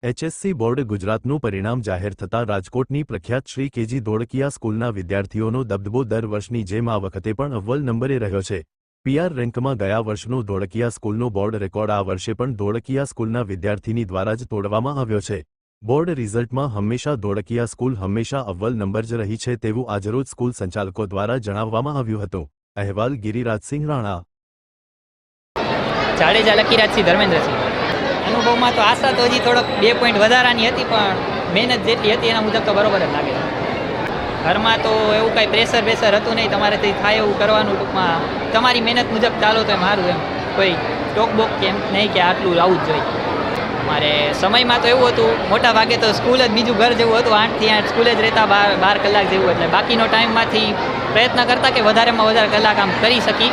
HSC board ગુજરાતનું પરિણામ જાહેર થતાં રાજકોટની પ્રખ્યાત શ્રી કેજી ધોળકિયા સ્કૂલના વિદ્યાર્થીઓનો દબદબો દર વર્ષની જેમ આ વખતે પણ અવ્વલ નંબરે રહ્યો છે। પીઆર રેન્કમાં ગયા વર્ષનો ધોળકિયા સ્કૂલનો બોર્ડ રેકોર્ડ આ વર્ષે પણ ધોળકિયા સ્કૂલના વિદ્યાર્થીની દ્વારા જ તોડવામાં આવ્યો છે। બોર્ડ રિઝલ્ટમાં હંમેશા ધોળકિયા સ્કૂલ હંમેશા અવ્વલ નંબર જ રહી છે તેવું આજરોજ સ્કૂલ સંચાલકો દ્વારા જણાવવામાં આવ્યું હતું। અહેવાલ ગિરિરાજસિંહ રાણા। જાડેજા લકીરાજસિંહ ધર્મેન્દ્રસિંહ। અનુભવમાં તો આશા તો હજી થોડોક 2 પોઈન્ટ વધારાની હતી, પણ મહેનત જેટલી હતી એના મુજબ તો બરોબર જ લાગે છે। ઘરમાં તો એવું કાંઈ પ્રેશર હતું નહીં, તમારેથી થાય એવું કરવાનું, ટૂંકમાં તમારી મહેનત મુજબ ચાલો તો એમ સારું, એમ કોઈ ટોકબોક કે એમ નહીં કે આટલું આવવું જ જોઈએ। મારે સમયમાં તો એવું હતું, મોટા ભાગે તો સ્કૂલ જ બીજું ઘર જેવું હતું, 8 થી 8 સ્કૂલે જ રહેતા, 12 કલાક જેવું, એટલે બાકીનો ટાઈમમાંથી પ્રયત્ન કરતા કે વધારેમાં વધારે કલાક આમ કરી શકી।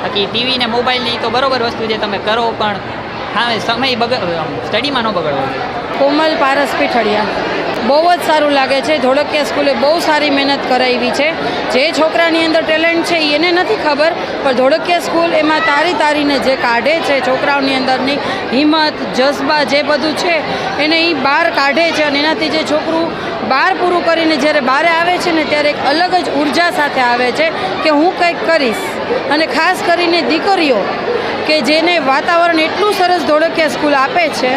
બાકી ટીવી ને મોબાઈલની તો બરોબર વસ્તુ છે, તમે કરો પણ હા સમય સ્ટડીમાં ન બગડવો જોઈએ। કોમલ પારસ પીઠડિયા। બહુ જ સારું લાગે છે। ધોળકિયા સ્કૂલે બહુ સારી મહેનત કરાવી છે। જે છોકરાની અંદર ટેલેન્ટ છે એને નથી ખબર, પણ ધોળકિયા સ્કૂલ એમાં તારીને જે કાઢે છે, છોકરાઓની અંદરની હિંમત, જજ્બા જે બધું છે એને એ બહાર કાઢે છે, અને એનાથી જે છોકરું બહાર પૂરું કરીને જ્યારે બહાર આવે છે ને ત્યારે એક અલગ જ ઉર્જા સાથે આવે છે કે હું કંઈક કરીશ। અને ખાસ કરીને દીકરીઓ કે જેને વાતાવરણ એટલું સરસ ધોળકિયા સ્કૂલ આપે છે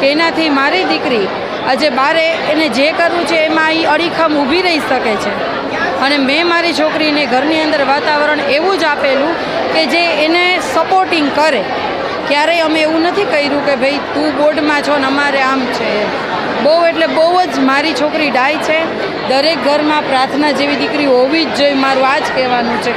કે એનાથી મારી દીકરી આજે બારે એને જે કરવું છે એમાં એ અડીખમ ઊભી રહી શકે છે। અને મેં મારી છોકરીને ઘરની અંદર વાતાવરણ એવું જ આપેલું કે જે એને સપોર્ટિંગ કરે। ક્યારેય અમે એવું નથી કર્યું કે ભાઈ તું બોર્ડમાં છો ને અમારે આમ છે। બહુ એટલે બહુ જ મારી છોકરી ડાય છે। દરેક ઘરમાં પ્રાર્થના જેવી દીકરી હોવી જ જોઈએ, મારું આ જ કહેવાનું છે।